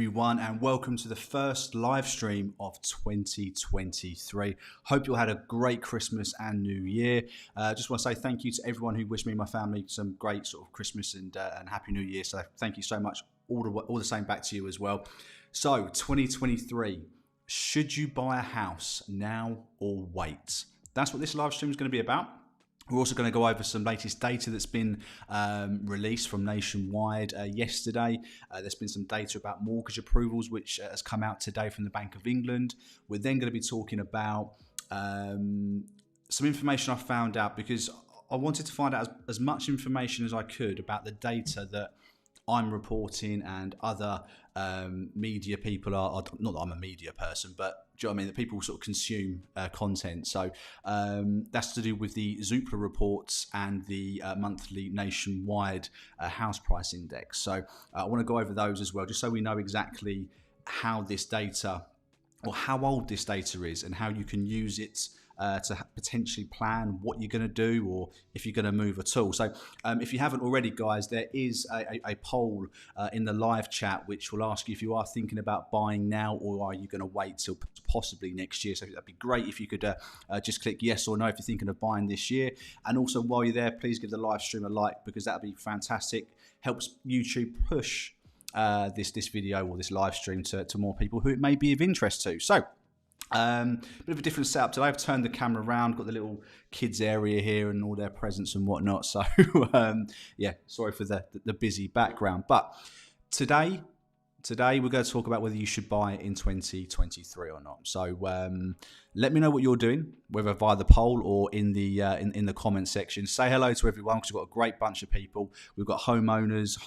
everyone, and welcome to the first live stream of 2023. Hope you all had a great Christmas and New Year. Just want to say thank you to everyone who wished me and my family some great sort of Christmas and Happy New Year. So thank you so much. All the same back to you as well. So 2023, should you buy a house now or wait? That's what this live stream is going to be about. We're also going to go over some latest data that's been released from nationwide yesterday. There's been some data about mortgage approvals, which has come out today from the Bank of England. We're then going to be talking about some information I found out because I wanted to find out as much information as I could about the data that I'm reporting and other media people are, not that I'm a media person, but do you know what I mean, that people sort of consume content. So that's to do with the Zoopla reports and the monthly nationwide house price index. So I want to go over those as well, just so we know exactly how this data or how old this data is and how you can use it to potentially plan what you're going to do or if you're going to move at all. So if you haven't already, guys, there is a poll in the live chat which will ask you if you are thinking about buying now or are you going to wait till possibly next year. So that'd be great if you could just click yes or no if you're thinking of buying this year. And also while you're there, please give the live stream a like because that'd be fantastic. Helps YouTube push this video or this live stream to more people who it may be of interest to. So bit of a different setup today. I've turned the camera around, got the little kids area here and all their presents and whatnot. So yeah, sorry for the busy background. But today we're going to talk about whether you should buy in 2023 or not. So let me know what you're doing, whether via the poll or in the in comment section. Say hello to everyone because we've got a great bunch of people. We've got homeowners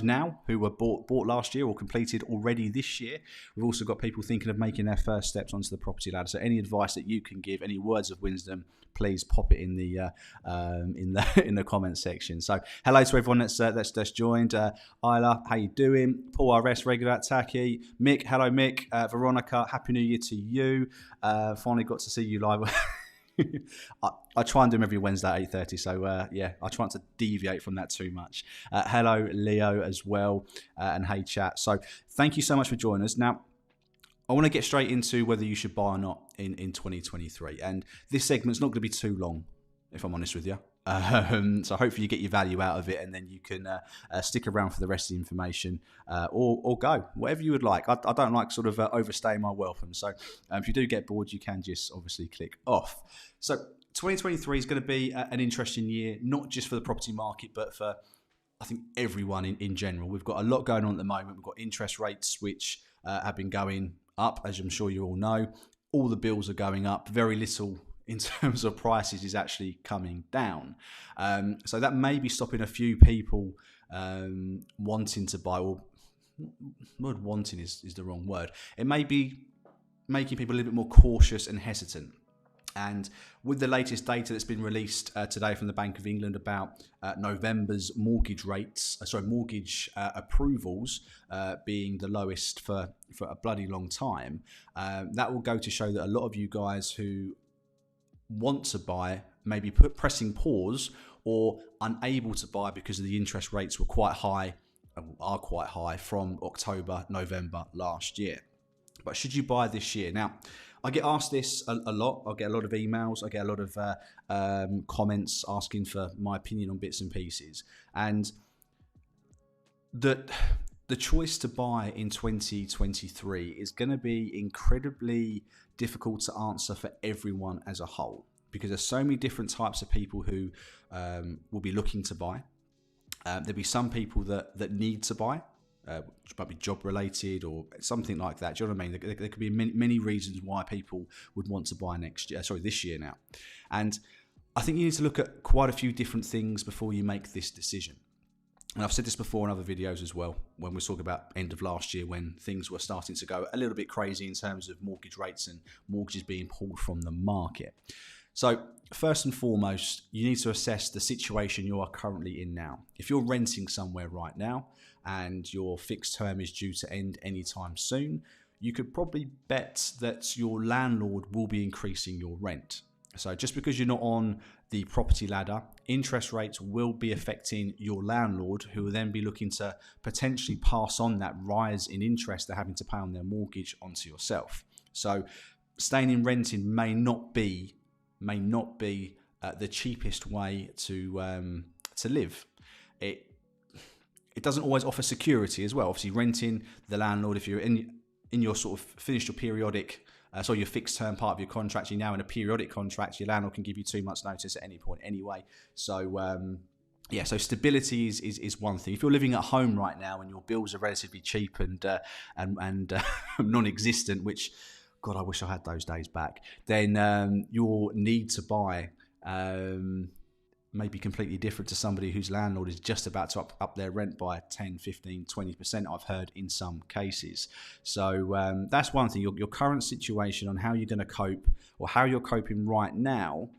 now who were bought last year or completed already this year. We've also got people thinking of making their first steps onto the property ladder. So any advice that you can give, any words of wisdom, please pop it in the comment section. So hello to everyone that's joined. Isla, how you doing? Paul RS, regular Taki, Mick, hello Mick, Veronica, happy New Year to you. Finally got to see you live. I try and do them every Wednesday at 8:30, so yeah, I try not to deviate from that too much. Hello, Leo, as well, and hey, chat. So thank you so much for joining us. Now, I want to get straight into whether you should buy or not in 2023, and this segment's not going to be too long, if I'm honest with you. So hopefully you get your value out of it and then you can stick around for the rest of the information or go, whatever you would like. I don't like sort of overstaying my welcome. So if you do get bored, you can just obviously click off. So 2023 is going to be an interesting year, not just for the property market, but for, I think, everyone in general. We've got a lot going on at the moment. We've got interest rates, which have been going up, as I'm sure you all know. All the bills are going up. Very little in terms of prices is actually coming down. So that may be stopping a few people wanting to buy, or word wanting is the wrong word. It may be making people a little bit more cautious and hesitant. And with the latest data that's been released today from the Bank of England about November's mortgage approvals being the lowest for a bloody long time, that will go to show that a lot of you guys who want to buy, maybe pressing pause or unable to buy because of the interest rates are quite high from October, November last year. But should you buy this year? Now, I get asked this a lot. I get a lot of emails. I get a lot of comments asking for my opinion on bits and pieces. And the choice to buy in 2023 is going to be incredibly difficult to answer for everyone as a whole, because there's so many different types of people who will be looking to buy. There'll be some people that need to buy, which might be job related or something like that. Do you know what I mean? There could be many reasons why people would want to buy this year now. And I think you need to look at quite a few different things before you make this decision. And I've said this before in other videos as well, when we're talking about end of last year, when things were starting to go a little bit crazy in terms of mortgage rates and mortgages being pulled from the market. So first and foremost, you need to assess the situation you are currently in now. If you're renting somewhere right now and your fixed term is due to end anytime soon, you could probably bet that your landlord will be increasing your rent. So just because you're not on the property ladder, interest rates will be affecting your landlord, who will then be looking to potentially pass on that rise in interest they're having to pay on their mortgage onto yourself. So staying in renting may not be the cheapest way to live. It doesn't always offer security as well. Obviously, renting, the landlord, if you're in your sort of finished your periodic, your fixed term part of your contract, you're now in a periodic contract, your landlord can give you 2 months notice at any point anyway. So so stability is one thing. If you're living at home right now and your bills are relatively cheap and non-existent, which, God, I wish I had those days back, then your need to buy may be completely different to somebody whose landlord is just about to up their rent by 10, 15, 20%, I've heard in some cases. So that's one thing, your current situation on how you're going to cope, or how you're coping right now,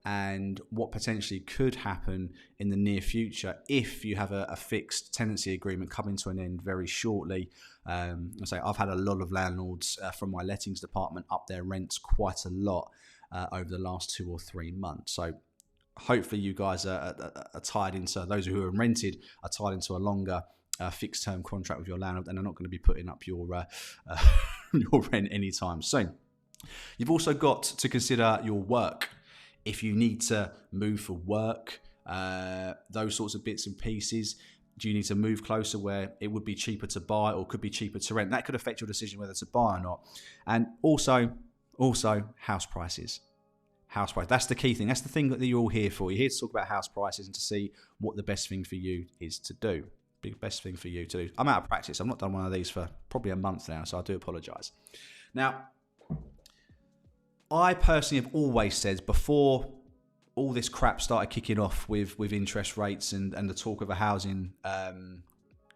and what potentially could happen in the near future if you have a fixed tenancy agreement coming to an end very shortly. I've had a lot of landlords from my lettings department up their rents quite a lot over the last 2 or 3 months. So hopefully you guys are tied into, those who are rented are tied into a longer fixed term contract with your landlord, and are not going to be putting up your your rent anytime soon. You've also got to consider your work. If you need to move for work, those sorts of bits and pieces, do you need to move closer where it would be cheaper to buy or could be cheaper to rent? That could affect your decision whether to buy or not. And also house prices. House price. That's the key thing. That's the thing that you're all here for. You're here to talk about house prices and to see what the best thing for you is to do. Best thing for you to do. I'm out of practice. I've not done one of these for probably a month now, so I do apologise. Now, I personally have always said, before all this crap started kicking off with interest rates and the talk of a housing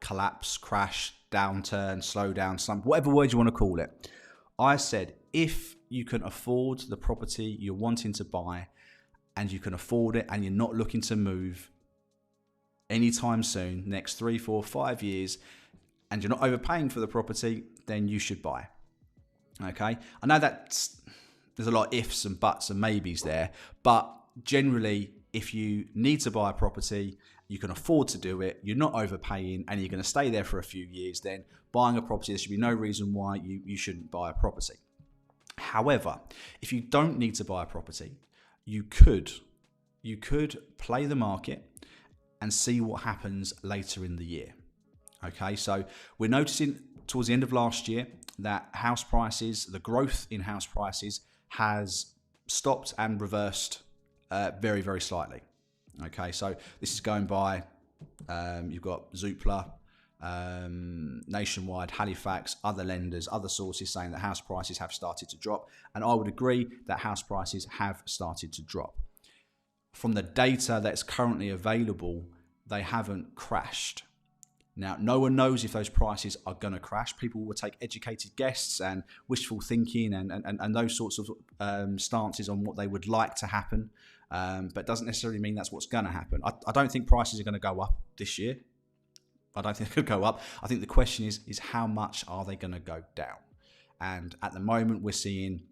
collapse, crash, downturn, slowdown, slump, whatever word you want to call it, I said, if you can afford the property you're wanting to buy and you can afford it and you're not looking to move anytime soon, next 3, 4, 5 years, and you're not overpaying for the property, then you should buy. Okay? I know there's a lot of ifs and buts and maybes there, but generally, if you need to buy a property, you can afford to do it, you're not overpaying, and you're going to stay there for a few years, then buying a property, there should be no reason why you shouldn't buy a property. However, if you don't need to buy a property, you could play the market and see what happens later in the year. Okay, so we're noticing towards the end of last year that house prices, the growth in house prices has stopped and reversed very, very slightly. Okay, so this is going by, you've got Zoopla, Nationwide, Halifax, other lenders, other sources saying that house prices have started to drop. And I would agree that house prices have started to drop. From the data that's currently available, they haven't crashed. Now, no one knows if those prices are going to crash. People will take educated guesses and wishful thinking and those sorts of stances on what they would like to happen, but doesn't necessarily mean that's what's going to happen. I don't think prices are going to go up this year. I don't think they'll go up. I think the question is how much are they going to go down? And at the moment, we're seeing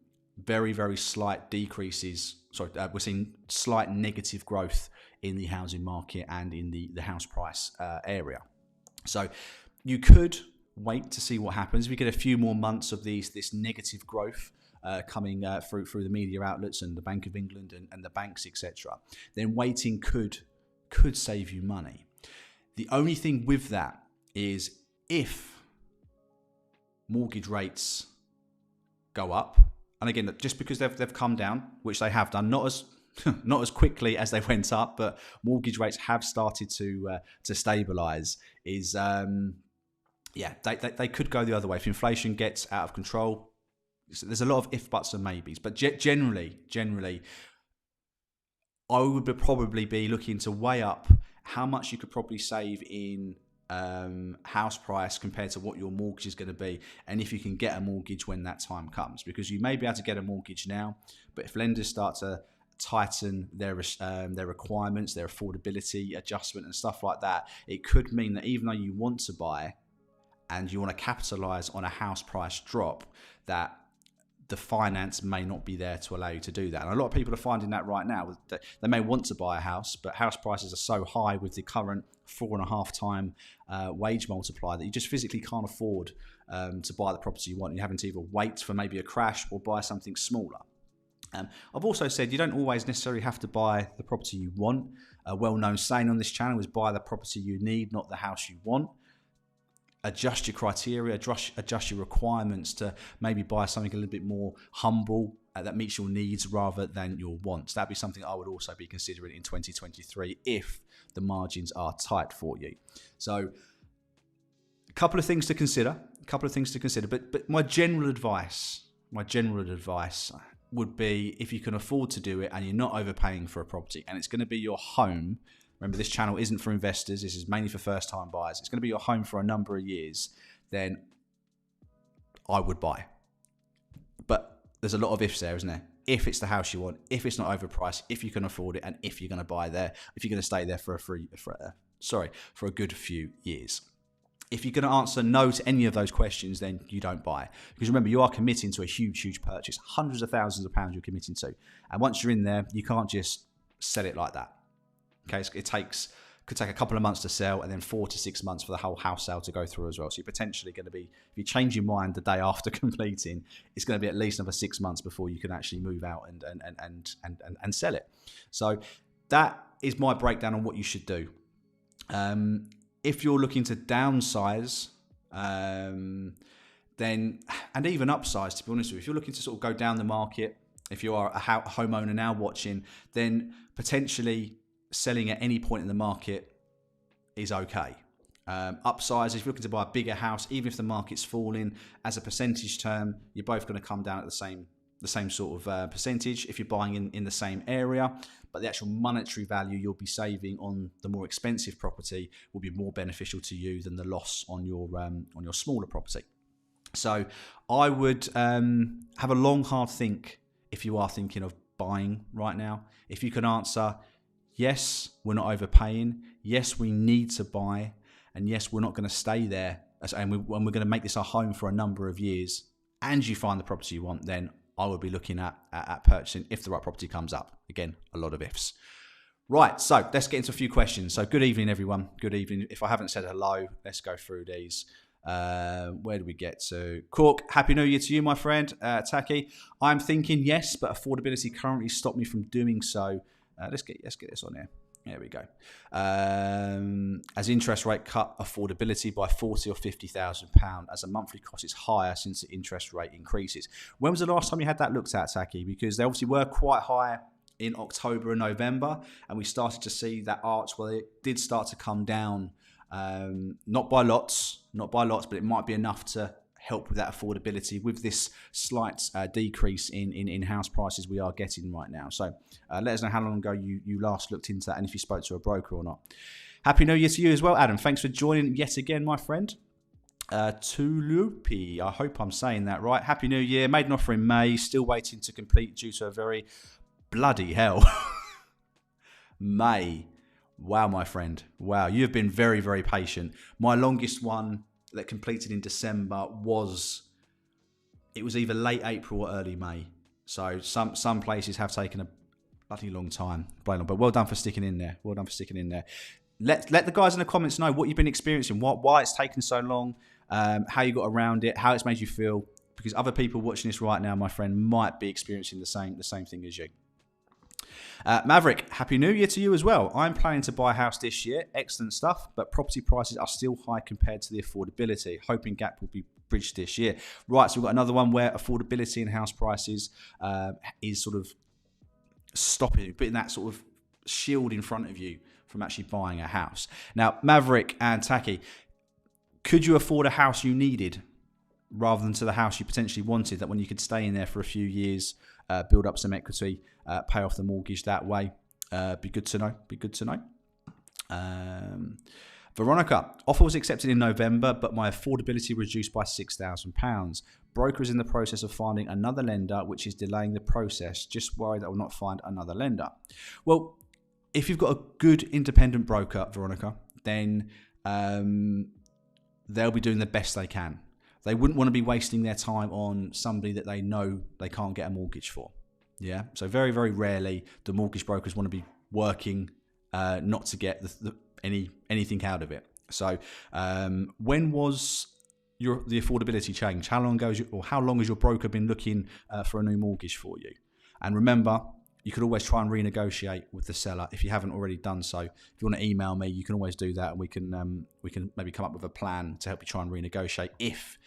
very, very slight decreases. We're seeing slight negative growth in the housing market and in the house price area. So you could wait to see what happens. We get a few more months of this negative growth coming through the media outlets and the Bank of England and the banks, etc. Then waiting could save you money. The only thing with that is if mortgage rates go up, and again, just because they've come down, which they have done, not as quickly as they went up, but mortgage rates have started to stabilise. They could go the other way if inflation gets out of control. So there's a lot of if, buts, and maybes, but generally, I would probably be looking to weigh up how much you could probably save in house price compared to what your mortgage is going to be, and if you can get a mortgage when that time comes, because you may be able to get a mortgage now, but if lenders start to tighten their requirements, their affordability adjustment and stuff like that, it could mean that even though you want to buy and you want to capitalize on a house price drop, that the finance may not be there to allow you to do that. And a lot of people are finding that right now. They may want to buy a house, but house prices are so high with the current 4.5 time wage multiplier that you just physically can't afford to buy the property you want. You're having to either wait for maybe a crash or buy something smaller. I've also said you don't always necessarily have to buy the property you want. A well-known saying on this channel is buy the property you need, not the house you want. Adjust your criteria, adjust your requirements to maybe buy something a little bit more humble that meets your needs rather than your wants. That'd be something I would also be considering in 2023 if the margins are tight for you. So a couple of things to consider, but my general advice would be, if you can afford to do it and you're not overpaying for a property and it's going to be your home. Remember, this channel isn't for investors. This is mainly for first-time buyers. It's going to be your home for a number of years. Then I would buy. But there's a lot of ifs there, isn't there? If it's the house you want, if it's not overpriced, if you can afford it, and if you're going to buy there, if you're going to stay there for a good few years. If you're going to answer no to any of those questions, then you don't buy. Because remember, you are committing to a huge, huge purchase. Hundreds of thousands of pounds you're committing to. And once you're in there, you can't just sell it like that. Okay, it could take a couple of months to sell and then 4 to 6 months for the whole house sale to go through as well. So you're potentially going to be, if you change your mind the day after completing, it's going to be at least another 6 months before you can actually move out and sell it. So that is my breakdown on what you should do. If you're looking to downsize, then, and even upsize, to be honest with you, if you're looking to sort of go down the market, if you are a homeowner now watching, then potentially selling at any point in the market is okay. Upsize, if you're looking to buy a bigger house, even if the market's falling, as a percentage term, you're both going to come down at the same sort of percentage if you're buying in the same area. But the actual monetary value you'll be saving on the more expensive property will be more beneficial to you than the loss on your smaller property. So I would have a long, hard think if you are thinking of buying right now. If you can answer, yes, we're not overpaying. Yes, we need to buy. And yes, we're not going to stay there. And we're going to make this our home for a number of years. And you find the property you want, then I would be looking at purchasing if the right property comes up. Again, a lot of ifs. Right, so let's get into a few questions. So good evening, everyone. Good evening. If I haven't said hello, let's go through these. Where do we get to? Cork, Happy New Year to you, my friend. Taki, I'm thinking yes, but affordability currently stopped me from doing so. Let's get this on here. There we go. As interest rate cut affordability by £40,000 or £50,000 as a monthly cost is higher since the interest rate increases. When was the last time you had that looked at, Taki? Because they obviously were quite high in October and November, and we started to see that arch where it did start to come down, not by lots, but it might be enough to help with that affordability with this slight decrease in house prices we are getting right now. So let us know how long ago you last looked into that and if you spoke to a broker or not. Happy New Year to you as well, Adam. Thanks for joining yet again, my friend. Tulupi, I hope I'm saying that right. Happy New Year. Made an offer in May, still waiting to complete due to a very bloody hell. May. Wow, my friend. Wow, you've been very, very patient. My longest one that completed in December was either late April or early May. So some places have taken a bloody long time. But well done for sticking in there. Let the guys in the comments know what you've been experiencing, why it's taken so long, how you got around it, how it's made you feel. Because other people watching this right now, my friend, might be experiencing the same thing as you. Maverick, Happy New Year to you as well. I'm planning to buy a house this year. Excellent stuff, but property prices are still high compared to the affordability. Hoping gap will be bridged this year. Right, so we've got another one where affordability in house prices is sort of stopping, putting that sort of shield in front of you from actually buying a house. Now, Maverick and Taki, could you afford a house you needed rather than to the house you potentially wanted, that when you could stay in there for a few years, build up some equity, pay off the mortgage that way? Be good to know. Veronica, offer was accepted in November, but my affordability reduced by £6,000. Broker is in the process of finding another lender, which is delaying the process. Just worried that I will not find another lender. Well, if you've got a good independent broker, Veronica, then they'll be doing the best they can. they wouldn't want to be wasting their time on somebody that they know they can't get a mortgage for. Yeah. So very, very rarely do mortgage brokers want to be working not to get anything out of it. So when was the affordability change? How long ago how long has your broker been looking for a new mortgage for you? And remember, you could always try and renegotiate with the seller if you haven't already done so. If you want to email me, you can always do that, and we can maybe come up with a plan to help you try and renegotiate if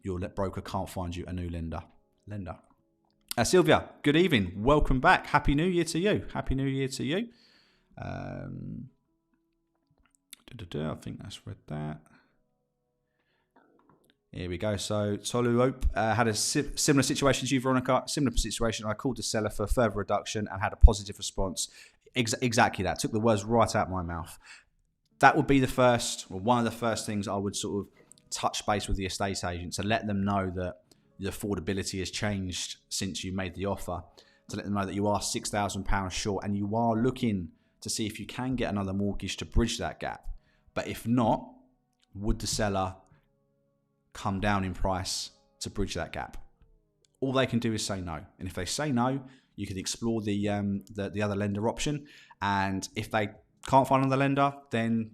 your broker can't find you a new lender. Sylvia, good evening. Welcome back. Happy New Year to you. Happy New Year to you. I think that's read that. Here we go. So Toluope had a similar situation to you, Veronica. Similar situation. I called the seller for further reduction and had a positive response. Exactly that. Took the words right out of my mouth. That would be one of the first things I would sort of touch base with the estate agent to let them know that the affordability has changed since you made the offer. To let them know that you are £6,000 short and you are looking to see if you can get another mortgage to bridge that gap. But if not, would the seller come down in price to bridge that gap? All they can do is say no. And if they say no, you can explore the other lender option. And if they can't find another lender, then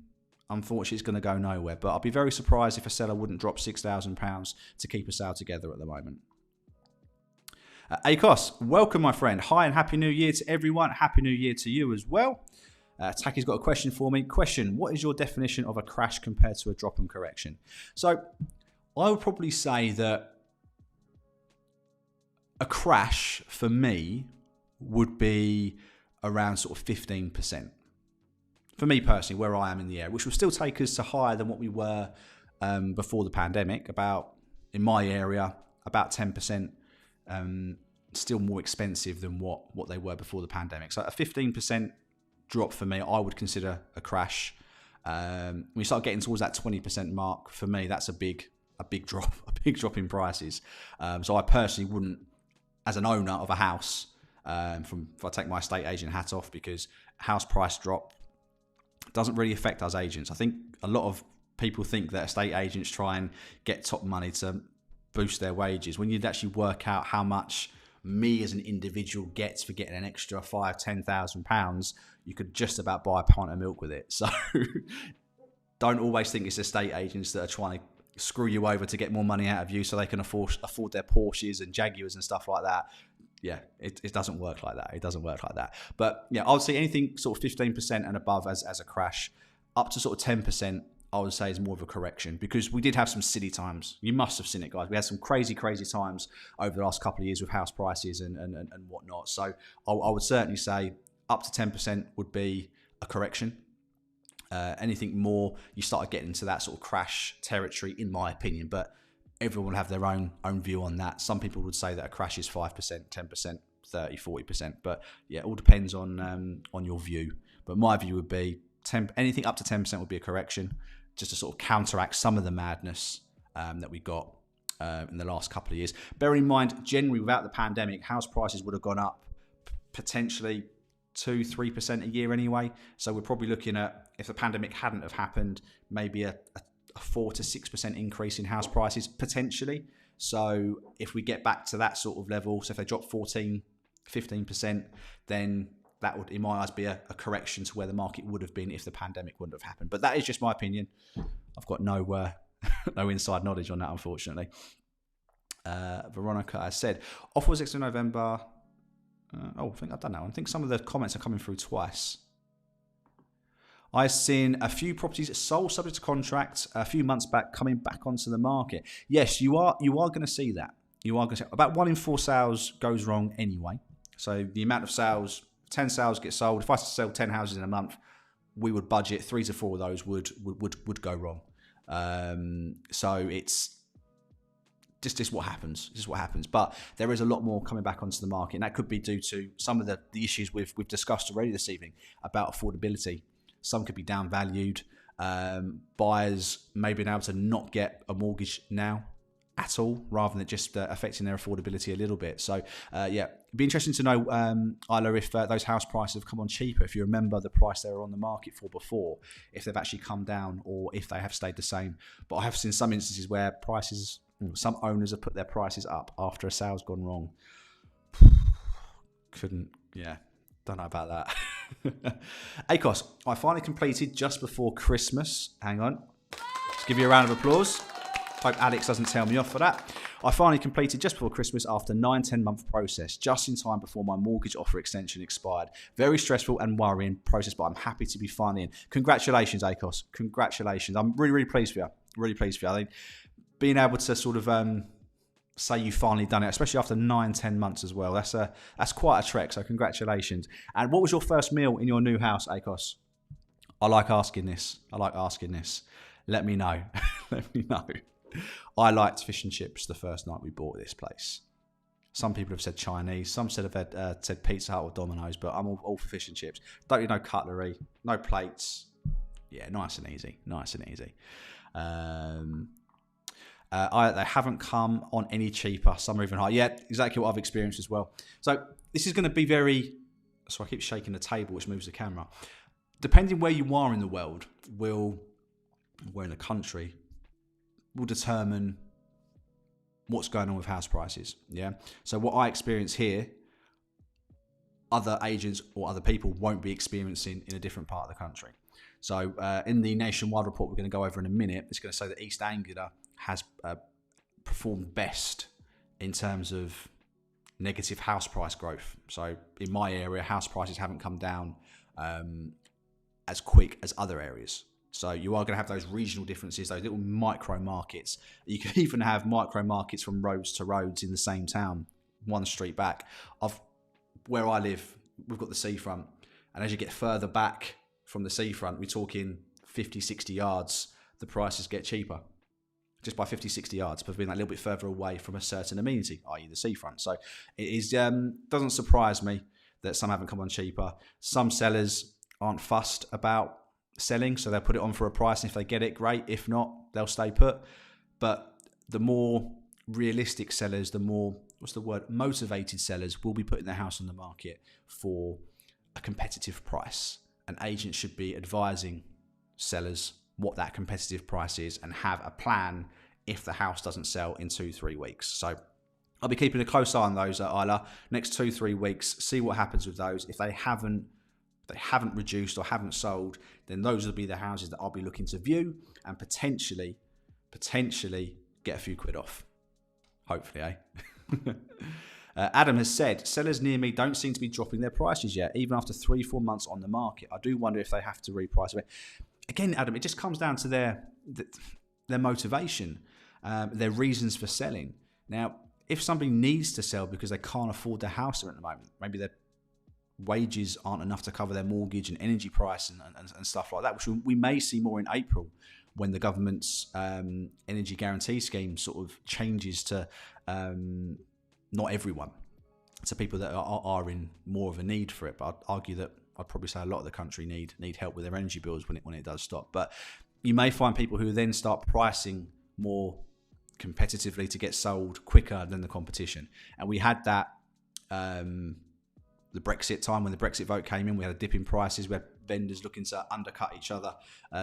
unfortunately it's going to go nowhere. But I'll be very surprised if a seller wouldn't drop £6,000 to keep a sale together at the moment. Akos, welcome my friend. Hi and Happy New Year to everyone. Happy New Year to you as well. Taki's got a question for me. Question, what is your definition of a crash compared to a drop and correction? So I would probably say that a crash for me would be around sort of 15%. For me personally, where I am in the area, which will still take us to higher than what we were before the pandemic. In my area, about 10%, still more expensive than what they were before the pandemic. So a 15% drop for me, I would consider a crash. When you start getting towards that 20% mark, for me, that's a big drop in prices. So I personally wouldn't, as an owner of a house, if I take my estate agent hat off, because house price drop doesn't really affect us agents. I think a lot of people think that estate agents try and get top money to boost their wages. When you'd actually work out how much me as an individual gets for getting an extra £5,000-10,000, you could just about buy a pint of milk with it. So don't always think it's estate agents that are trying to screw you over to get more money out of you so they can afford their Porsches and Jaguars and stuff like that. Yeah, it doesn't work like that. It doesn't work like that. But yeah, I would say anything sort of 15% and above as a crash. Up to sort of 10%, I would say is more of a correction, because we did have some silly times. You must have seen it, guys. We had some crazy times over the last couple of years with house prices and whatnot. So I would certainly say up to 10% would be a correction. Anything more, you start getting into that sort of crash territory, in my opinion. But everyone will have their own view on that. Some people would say that a crash is 5%, 10%, 30%, 40%. But yeah, it all depends on your view. But my view would be anything up to 10% would be a correction, just to sort of counteract some of the madness that we got in the last couple of years. Bear in mind, generally without the pandemic, house prices would have gone up potentially 2-3% a year anyway. So we're probably looking at, if the pandemic hadn't have happened, maybe a 4 to 6% increase in house prices potentially. So if we get back to that sort of level, so if they drop 14-15%, then that would, in my eyes, be a correction to where the market would have been if the pandemic wouldn't have happened. But that is just my opinion. I've got no inside knowledge on that, unfortunately. Veronica has said, offer was 6th of November. I think I've done that one. I think some of the comments are coming through twice. I've seen a few properties sold subject to contract a few months back coming back onto the market. Yes, you are going to see that. You are going to see about 1 in 4 sales goes wrong anyway. So the amount of sales, 10 sales get sold. If I sell 10 houses in a month, we would budget 3 to 4 of those would go wrong. So it's just what happens. This is what happens. But there is a lot more coming back onto the market, and that could be due to some of the issues we've discussed already this evening about affordability. Some could be downvalued. Buyers may be able to not get a mortgage now at all, rather than just affecting their affordability a little bit. So yeah, it'd be interesting to know, Isla, if those house prices have come on cheaper, if you remember the price they were on the market for before, if they've actually come down or if they have stayed the same. But I have seen some instances where prices, some owners have put their prices up after a sale's gone wrong. Don't know about that. ACOS, I finally completed just before Christmas. Hang on. Let's give you a round of applause. Hope Alex doesn't tell me off for that. I finally completed just before Christmas after 9-10 month process, just in time before my mortgage offer extension expired. Very stressful and worrying process, but I'm happy to be finally in. Congratulations, ACOS. Congratulations. I'm really, really pleased for you. Really pleased for you. I think being able to sort of say you finally done it, especially after 9-10 months as well, that's quite a trek, so congratulations. And what was your first meal in your new house, ACOS? I like asking this. Let me know. Let me know. I liked fish and chips the first night we bought this place. Some people have said Chinese, some said said Pizza Hut or Domino's, but I'm all for fish and chips. Don't need no cutlery, no plates. Yeah, nice and easy. They haven't come on any cheaper. Some are even higher. Yeah, exactly what I've experienced as well. So this is going to be very... So I keep shaking the table, which moves the camera. Depending where you are in the world, where in the country, will determine what's going on with house prices. Yeah. So what I experience here, other agents or other people won't be experiencing in a different part of the country. So in the nationwide report we're going to go over in a minute, it's going to say that East Anglia has performed best in terms of negative house price growth. So in my area, house prices haven't come down as quick as other areas. So you are going to have those regional differences, those little micro markets. You can even have micro markets from roads to roads in the same town, one street back. Where I live, we've got the seafront. And as you get further back from the seafront, we're talking 50, 60 yards, the prices get cheaper. Just by 50, 60 yards, but being a little bit further away from a certain amenity, i.e. the seafront. So it is, doesn't surprise me that some haven't come on cheaper. Some sellers aren't fussed about selling, so they'll put it on for a price, and if they get it, great. If not, they'll stay put. But the more realistic sellers, the more, motivated sellers will be putting their house on the market for a competitive price. An agent should be advising sellers what that competitive price is and have a plan if the house doesn't sell in 2-3 weeks. So I'll be keeping a close eye on those, Isla. Next 2-3 weeks, see what happens with those. If they haven't reduced or haven't sold, then those will be the houses that I'll be looking to view and potentially get a few quid off. Hopefully, eh? Adam has said, sellers near me don't seem to be dropping their prices yet, even after 3-4 months on the market. I do wonder if they have to reprice it. Again, Adam, it just comes down to their motivation, their reasons for selling. Now, if somebody needs to sell because they can't afford their house at the moment, maybe their wages aren't enough to cover their mortgage and energy price and stuff like that, which we may see more in April when the government's energy guarantee scheme sort of changes to not everyone, to people that are in more of a need for it. But I'd argue that I'd probably say a lot of the country need help with their energy bills when it does stop. But you may find people who then start pricing more competitively to get sold quicker than the competition. And we had that the Brexit time, when the Brexit vote came in, we had a dip in prices. We had vendors looking to undercut each other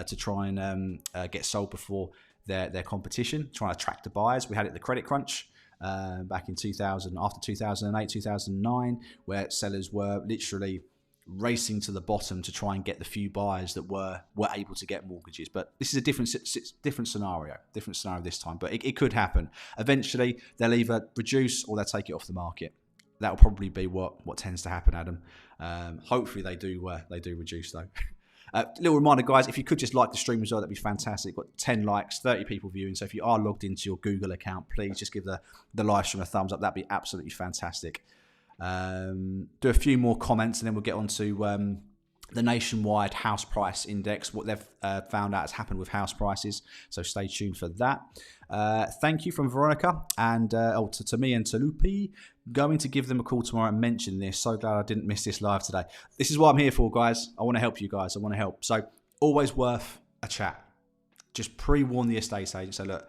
to try and get sold before their competition, trying to attract the buyers. We had it the credit crunch back in 2000, after 2008, 2009, where sellers were literally racing to the bottom to try and get the few buyers that were able to get mortgages. But this is a different scenario this time. But it could happen. Eventually, they'll either reduce or they'll take it off the market. That'll probably be what tends to happen, Adam. Hopefully they do reduce though. Little reminder, guys, if you could just like the stream as well, that'd be fantastic. Got 10 likes, 30 people viewing. So if you are logged into your Google account, please just give the live stream a thumbs up. That'd be absolutely fantastic. Do a few more comments and then we'll get on to the nationwide house price index, what they've found out has happened with house prices. So stay tuned for that. Thank you from Veronica and to me and to Lupi. Going to give them a call tomorrow and mention this. So glad I didn't miss this live today. This is what I'm here for, guys. I want to help you guys. I want to help. So always worth a chat. Just pre-warn the estate agent. So look,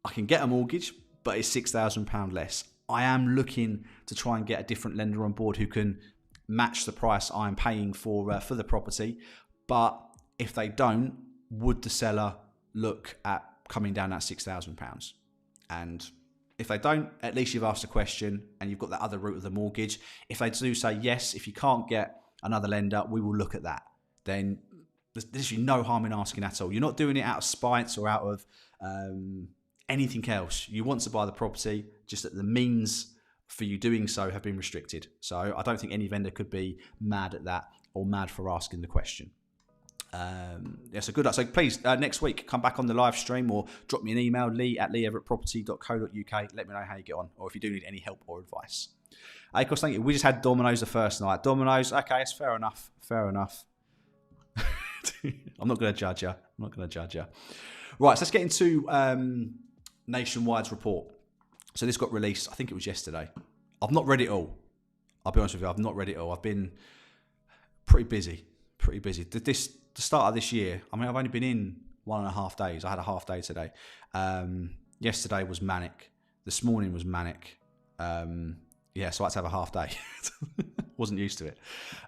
I can get a mortgage, but it's £6,000 less. I am looking to try and get a different lender on board who can match the price I'm paying for the property. But if they don't, would the seller look at coming down that £6,000? And if they don't, at least you've asked a question and you've got that other route of the mortgage. If they do say yes, if you can't get another lender, we will look at that. Then there's literally no harm in asking at all. You're not doing it out of spite or out of anything else. You want to buy the property, just that the means for you doing so have been restricted. So I don't think any vendor could be mad at that or mad for asking the question. So good luck. So please, next week, come back on the live stream or drop me an email, lee@leeeverettproperty.co.uk. Let me know how you get on, or if you do need any help or advice. Of thank you. We just had Domino's the first night. Domino's, okay, it's fair enough. I'm not going to judge you. Right, so let's get into Nationwide's report. So this got released, I think it was yesterday. I've not read it all. I'll be honest with you, I've not read it all. I've been pretty busy. The start of this year, I mean, I've only been in 1.5 days. I had a half day today. Yesterday was manic. This morning was manic. So I had to have a half day. Wasn't used to it.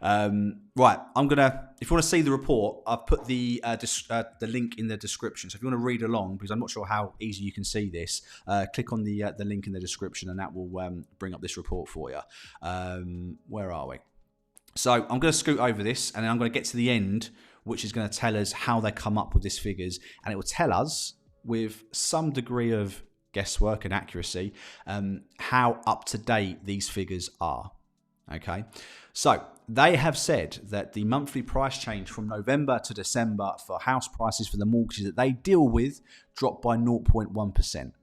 Right, if you want to see the report, I've put the link in the description. So if you want to read along, because I'm not sure how easy you can see this, click on the link in the description and that will bring up this report for you. Where are we? So I'm going to scoot over this and then I'm going to get to the end, which is going to tell us how they come up with these figures. And it will tell us, with some degree of guesswork and accuracy, how up to date these figures are. Okay, so they have said that the monthly price change from November to December for house prices for the mortgages that they deal with dropped by 0.1%.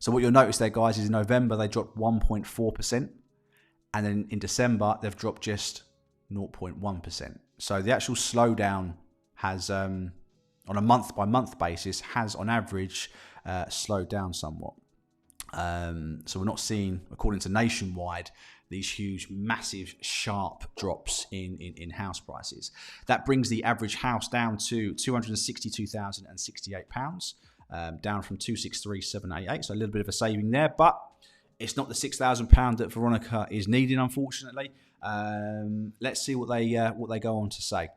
So what you'll notice there, guys, is in November they dropped 1.4%, and then in December they've dropped just 0.1%. So the actual slowdown has, on a month-by-month basis, has on average slowed down somewhat. So we're not seeing, according to Nationwide, these huge, massive, sharp drops in house prices. That brings the average house down to £262,068, down from £263,788. So a little bit of a saving there, but it's not the £6,000 that Veronica is needing, unfortunately. Let's see what they go on to say.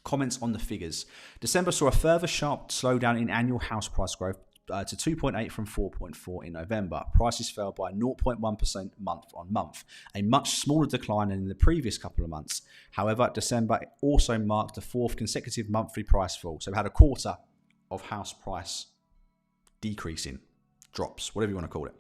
Comments on the figures. December saw a further sharp slowdown in annual house price growth to 2.8 from 4.4 in November. Prices fell by 0.1% month on month, a much smaller decline than in the previous couple of months. However, December also marked the fourth consecutive monthly price fall. So we had a quarter of house price decreasing, drops, whatever you want to call it.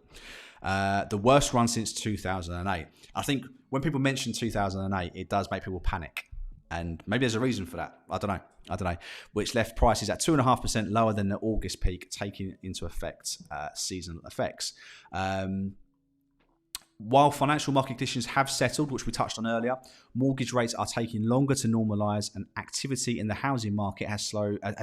The worst run since 2008. I think when people mention 2008, it does make people panic. And maybe there's a reason for that. I don't know. Which left prices at 2.5% lower than the August peak, taking into effect seasonal effects. While financial market conditions have settled, which we touched on earlier, mortgage rates are taking longer to normalise, and activity in the housing market has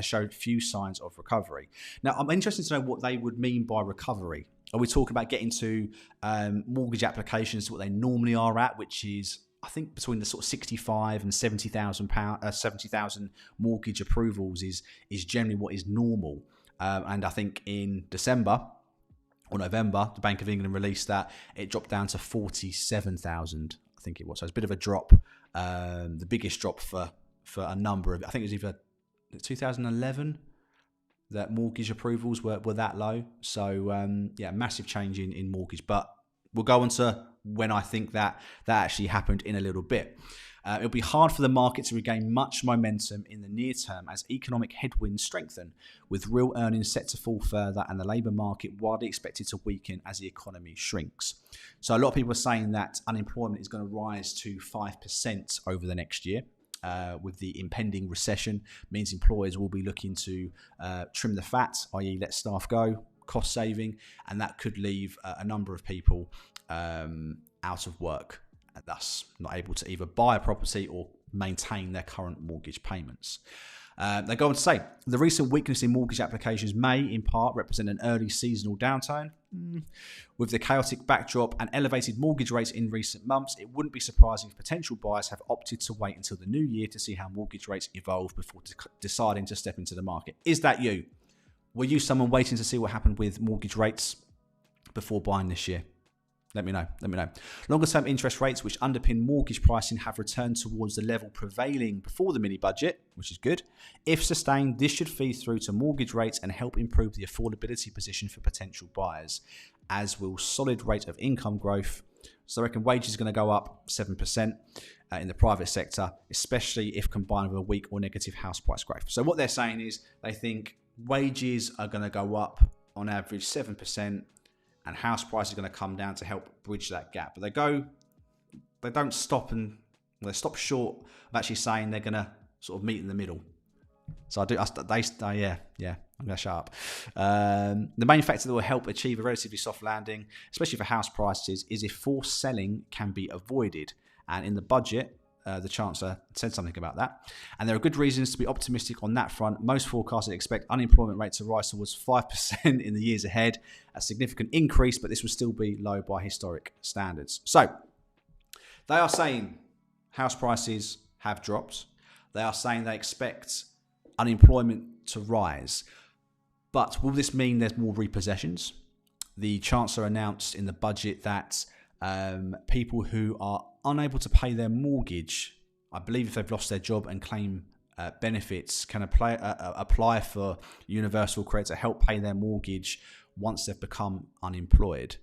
showed few signs of recovery. Now, I'm interested to know what they would mean by recovery. Are we talking about getting to mortgage applications to what they normally are at, which is, I think, between the sort of 65 and 70,000 mortgage approvals is generally what is normal. And I think in December or November, the Bank of England released that it dropped down to 47,000. I think it was. So it's a bit of a drop. The biggest drop for a number of, I think it was either 2011 that mortgage approvals were that low. So massive change in mortgage. But we'll go on to when I think that actually happened in a little bit. It'll be hard for the market to regain much momentum in the near term as economic headwinds strengthen, with real earnings set to fall further and the labour market widely expected to weaken as the economy shrinks. So a lot of people are saying that unemployment is going to rise to 5% over the next year. With the impending recession, means employers will be looking to trim the fat, i.e. let staff go, cost saving, and that could leave a number of people out of work, and thus not able to either buy a property or maintain their current mortgage payments. They go on to say, the recent weakness in mortgage applications may, in part, represent an early seasonal downturn. With the chaotic backdrop and elevated mortgage rates in recent months, it wouldn't be surprising if potential buyers have opted to wait until the new year to see how mortgage rates evolve before deciding to step into the market. Is that you? were you someone waiting to see what happened with mortgage rates before buying this year? Let me know. Longer term interest rates, which underpin mortgage pricing, have returned towards the level prevailing before the mini budget, which is good. If sustained, this should feed through to mortgage rates and help improve the affordability position for potential buyers, as will solid rate of income growth. So I reckon wages are going to go up 7% in the private sector, especially if combined with a weak or negative house price growth. So what they're saying is they think wages are going to go up on average 7%, and house price is going to come down to help bridge that gap. But they don't stop, and they stop short of actually saying they're going to sort of meet in the middle. So I'm going to shut up. The main factor that will help achieve a relatively soft landing, especially for house prices, is if forced selling can be avoided. And in the budget, the Chancellor said something about that. And there are good reasons to be optimistic on that front. Most forecasters expect unemployment rate to rise towards 5% in the years ahead, a significant increase, but this will still be low by historic standards. So they are saying house prices have dropped. They are saying they expect unemployment to rise. But will this mean there's more repossessions? The Chancellor announced in the budget that people who are unable to pay their mortgage, I believe if they've lost their job and claim benefits, can apply for universal credit to help pay their mortgage once they've become unemployed.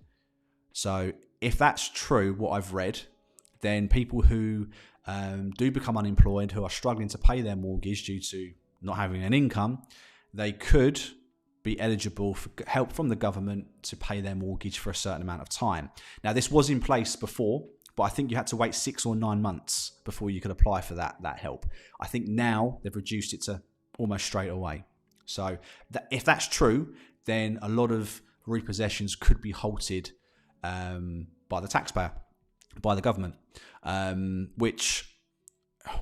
So if that's true, what I've read, then people who do become unemployed, who are struggling to pay their mortgage due to not having an income, they could be eligible for help from the government to pay their mortgage for a certain amount of time. Now, this was in place before, but I think you had to wait 6 or 9 months before you could apply for that help. I think now they've reduced it to almost straight away. So if that's true, then a lot of repossessions could be halted by the taxpayer, by the government, which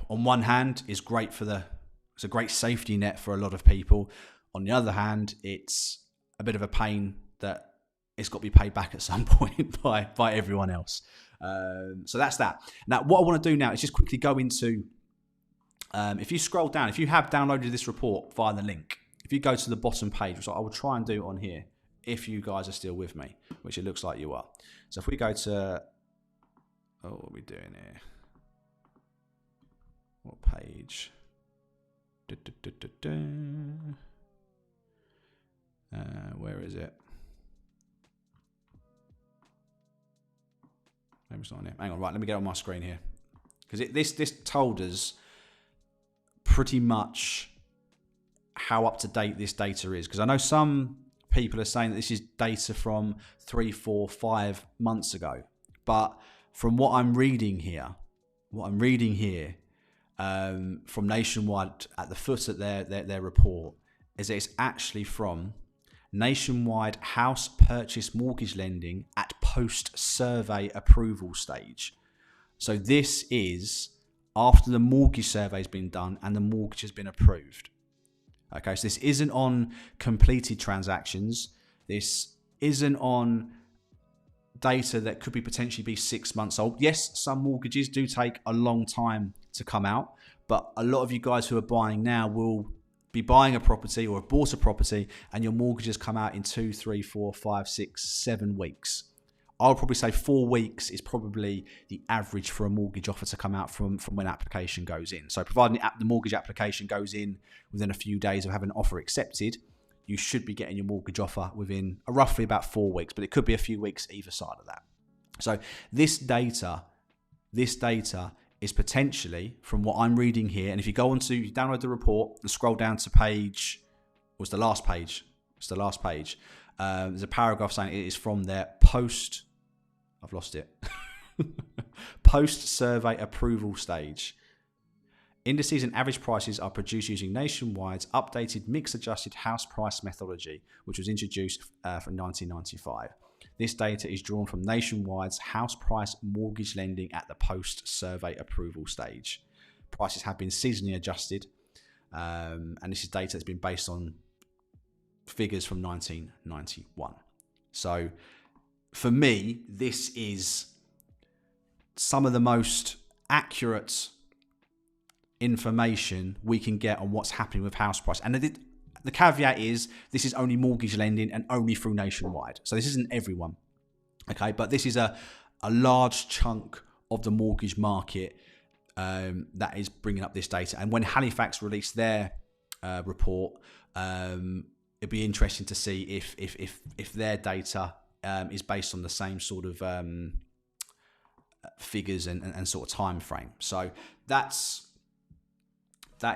on one hand is great it's a great safety net for a lot of people. On the other hand, it's a bit of a pain that it's got to be paid back at some point by everyone else. So that's that. Now, what I want to do now is just quickly go into, if you scroll down, if you have downloaded this report via the link, if you go to the bottom page, which I will try and do on here, if you guys are still with me, which it looks like you are. So if we go to, what are we doing here? What page? Where is it? Maybe it's not on here. Hang on, right, let me get on my screen here. Because this told us pretty much how up to date this data is. Because I know some people are saying that this is data from 3, 4, 5 months ago. But from what I'm reading here, from Nationwide at the foot of their report, is that it's actually from Nationwide house purchase mortgage lending at post-survey approval stage. So this is after the mortgage survey has been done and the mortgage has been approved. Okay, so this isn't on completed transactions. This isn't on data that could potentially be 6 months old. Yes, some mortgages do take a long time to come out, but a lot of you guys who are buying now will be buying a property or have bought a property and your mortgages come out in 2, 3, 4, 5, 6, 7 weeks. I would probably say 4 weeks is probably the average for a mortgage offer to come out from when application goes in. So providing the mortgage application goes in within a few days of having an offer accepted, you should be getting your mortgage offer within roughly about 4 weeks, but it could be a few weeks either side of that. So this data is potentially, from what I'm reading here, and if you go on to download the report and scroll down to page, was the last page. It's the last page. There's a paragraph saying it is from their I've lost it. Post-survey approval stage. Indices and average prices are produced using Nationwide's updated mix-adjusted house price methodology, which was introduced from 1995. This data is drawn from Nationwide's house price mortgage lending at the post-survey approval stage. Prices have been seasonally adjusted, and this is data that's been based on figures from 1991. So for me, this is some of the most accurate information we can get on what's happening with house price. And the caveat is this is only mortgage lending and only through Nationwide. So this isn't everyone. Okay, but this is a large chunk of the mortgage market that is bringing up this data. And when Halifax released their report, it'd be interesting to see if their data is based on the same sort of figures and sort of time frame. So that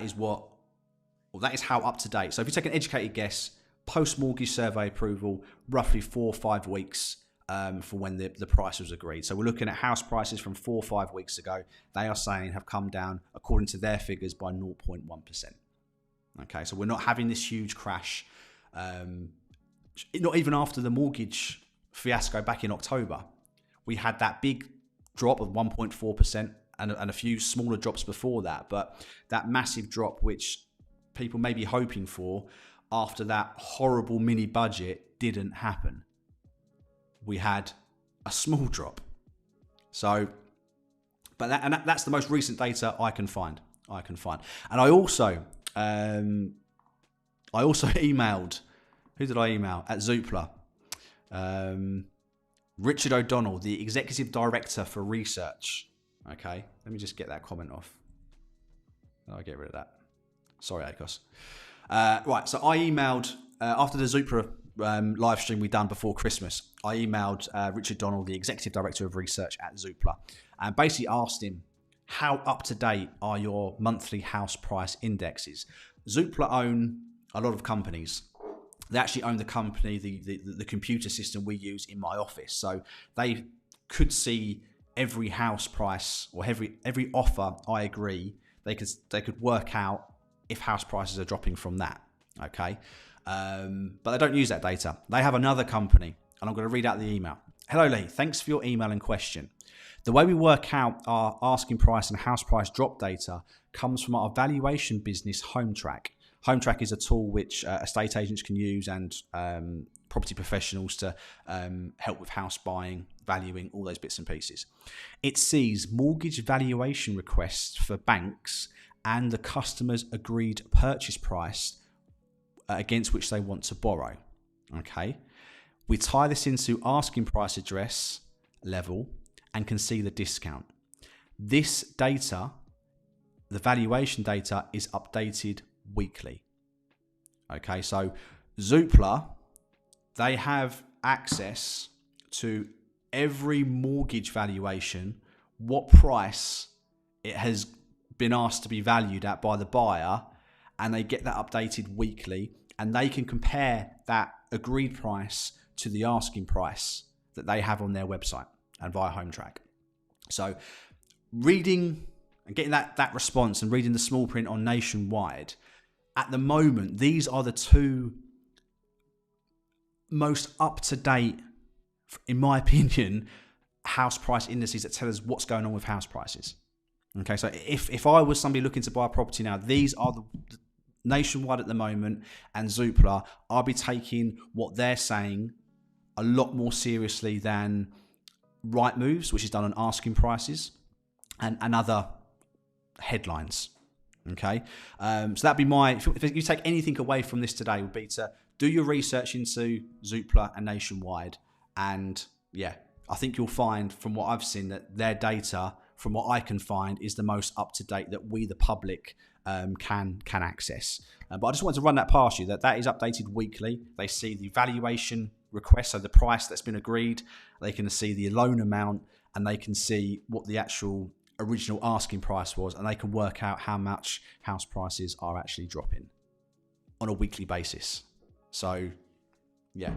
is how up to date. So if you take an educated guess, post mortgage survey approval, roughly 4 or 5 weeks for when the price was agreed. So we're looking at house prices from 4 or 5 weeks ago. They are saying have come down, according to their figures, by 0.1%. Okay, so we're not having this huge crash, not even after the mortgage fiasco back in October. We had that big drop of 1.4% and a few smaller drops before that, but that massive drop, which people may be hoping for after that horrible mini budget, didn't happen. We had a small drop. So, but that's the most recent data I can find. And I also emailed, who did I email? At Zoopla. Richard O'Donnell, the Executive Director for Research. Okay, let me just get that comment off. I'll get rid of that. Sorry, Akos. Right, so I emailed, after the Zoopla live stream we done before Christmas, I emailed Richard O'Donnell, the Executive Director of Research at Zoopla, and basically asked him, how up to date are your monthly house price indexes? Zoopla own a lot of companies. They actually own the company, the computer system we use in my office. So they could see every house price or every offer I agree. They could work out if house prices are dropping from that. Okay, but they don't use that data. They have another company, and I'm going to read out the email. Hello Lee, thanks for your email and question. The way we work out our asking price and house price drop data comes from our valuation business, HomeTrack. HomeTrack is a tool which estate agents can use and property professionals to help with house buying, valuing, all those bits and pieces. It sees mortgage valuation requests for banks and the customer's agreed purchase price against which they want to borrow. Okay, we tie this into asking price address level and can see the discount. This data, the valuation data, is updated weekly. Okay, so Zoopla, they have access to every mortgage valuation, what price it has been asked to be valued at by the buyer, and they get that updated weekly, and they can compare that agreed price to the asking price that they have on their website and via HomeTrack. So reading and getting that response and reading the small print on Nationwide, at the moment, these are the two most up-to-date, in my opinion, house price indices that tell us what's going on with house prices. Okay, so if I was somebody looking to buy a property now, these are the Nationwide at the moment and Zoopla. I'll be taking what they're saying a lot more seriously than Rightmoves, which is done on asking prices, and other headlines. Okay, so that'd be my. If you take anything away from this today, would be to do your research into Zoopla and Nationwide, and yeah, I think you'll find from what I've seen that their data, from what I can find, is the most up to date that we, the public, can access. But I just wanted to run that past you. That is updated weekly. They see the valuation request, so the price that's been agreed. They can see the loan amount, and they can see what the actual original asking price was, and they can work out how much house prices are actually dropping on a weekly basis. So yeah,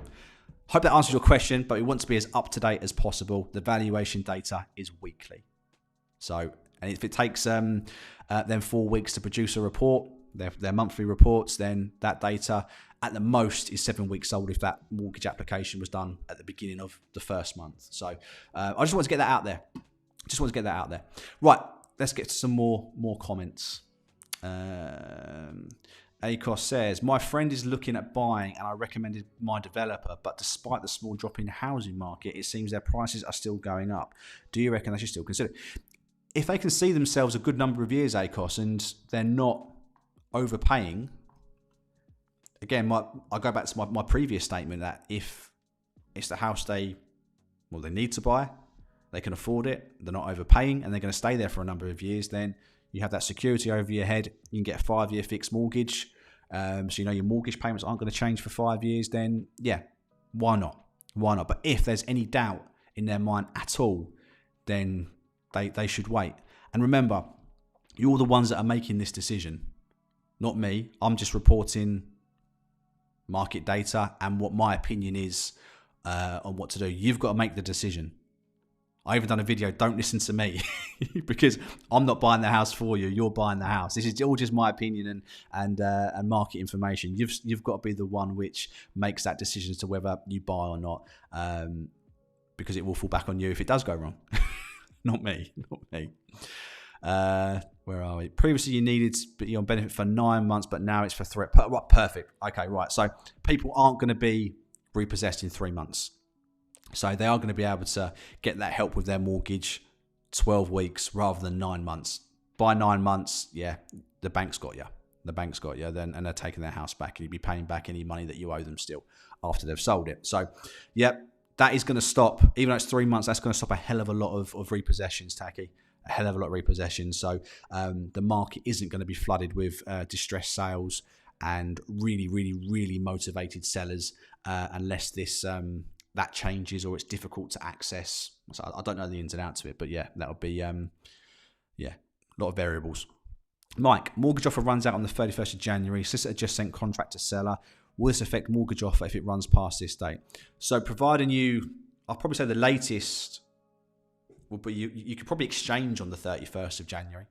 hope that answers your question, but we want to be as up to date as possible. The valuation data is weekly. So, and if it takes them 4 weeks to produce a report, their monthly reports, then that data at the most is 7 weeks old if that mortgage application was done at the beginning of the first month. So I just want to get that out there. Right, let's get to some more comments. Akos says, my friend is looking at buying and I recommended my developer, but despite the small drop in the housing market, it seems their prices are still going up. Do you reckon they should still consider it? If they can see themselves a good number of years, Akos, and they're not overpaying, again, I go back to my previous statement that if it's the house they need to buy, they can afford it, they're not overpaying, and they're going to stay there for a number of years, then you have that security over your head. You can get a 5-year fixed mortgage. So you know your mortgage payments aren't going to change for 5 years, then yeah, why not? Why not? But if there's any doubt in their mind at all, then they should wait. And remember, you're the ones that are making this decision, not me. I'm just reporting market data and what my opinion is on what to do. You've got to make the decision. I even done a video, don't listen to me, because I'm not buying the house for you. You're buying the house. This is all just my opinion and market information. You've got to be the one which makes that decision as to whether you buy or not, because it will fall back on you if it does go wrong. Not me. Where are we? Previously, you needed to be on benefit for 9 months, but now it's for 3. Right, perfect. Okay, right. So people aren't going to be repossessed in 3 months. So they are going to be able to get that help with their mortgage 12 weeks rather than 9 months. By 9 months, yeah, the bank's got you. Then, and they're taking their house back, and you'll be paying back any money that you owe them still after they've sold it. So, yeah, that is going to stop. Even though it's 3 months, that's going to stop a hell of a lot of repossessions, Taki. A hell of a lot of repossessions. So the market isn't going to be flooded with distressed sales and really, really, really motivated sellers unless this that changes or it's difficult to access. So I don't know the ins and outs of it, but yeah, that would be a lot of variables. Mike, mortgage offer runs out on the 31st of January. Solicitor just sent contract to seller. Will this affect mortgage offer if it runs past this date? So providing I'll probably say the latest would be you could probably exchange on the 31st of January.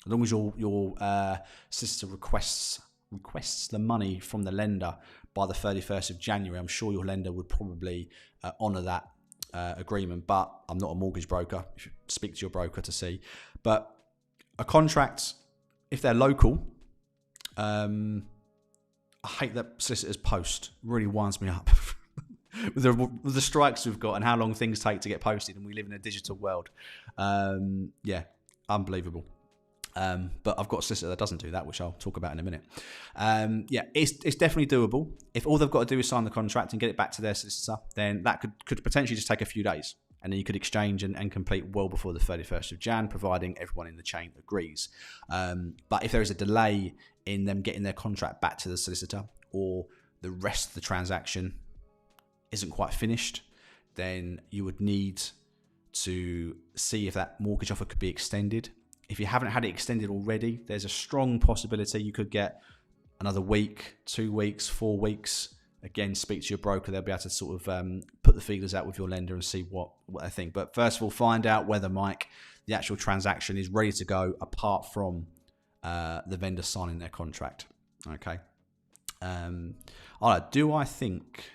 As long as your solicitor requests the money from the lender by the 31st of January, I'm sure your lender would probably honour that agreement. But I'm not a mortgage broker. You should speak to your broker to see. But a contract, if they're local, I hate that solicitors post. It really winds me up. with the strikes we've got and how long things take to get posted, and we live in a digital world. Yeah, unbelievable. But I've got a solicitor that doesn't do that, which I'll talk about in a minute. Yeah, it's definitely doable. If all they've got to do is sign the contract and get it back to their solicitor, then that could potentially just take a few days. And then you could exchange and complete well before the 31st of Jan, providing everyone in the chain agrees. But if there is a delay in them getting their contract back to the solicitor, or the rest of the transaction isn't quite finished, then you would need to see if that mortgage offer could be extended. If you haven't had it extended already, there's a strong possibility you could get another week, 2 weeks, 4 weeks. Again, speak to your broker. They'll be able to sort of put the feelers out with your lender and see what they think. But first of all, find out whether, Mike, the actual transaction is ready to go apart from the vendor signing their contract. Okay. All right. Do I think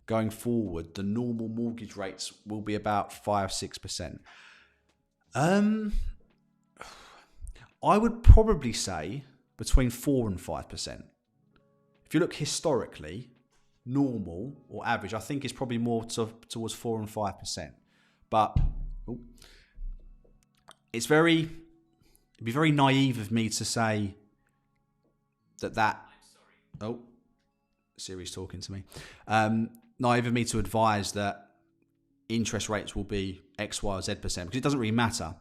going forward the normal mortgage rates will be about 5-6%? I would probably say between 4 and 5%. If you look historically, normal or average, I think it's probably more towards 4 and 5%. But it'd be very naive of me to say that. Oh, Siri's talking to me. Naive of me to advise that interest rates will be X, Y, or Z %, because it doesn't really matter.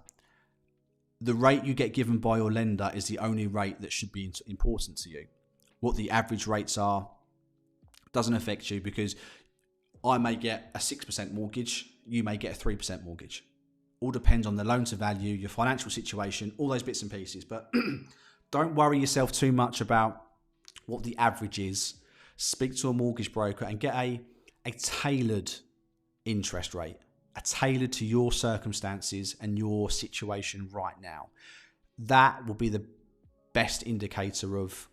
The rate you get given by your lender is the only rate that should be important to you. What the average rates are doesn't affect you, because I may get a 6% mortgage, you may get a 3% mortgage. All depends on the loan to value, your financial situation, all those bits and pieces. But don't worry yourself too much about what the average is. Speak to a mortgage broker and get a tailored interest rate, tailored to your circumstances and your situation right now. That will be the best indicator of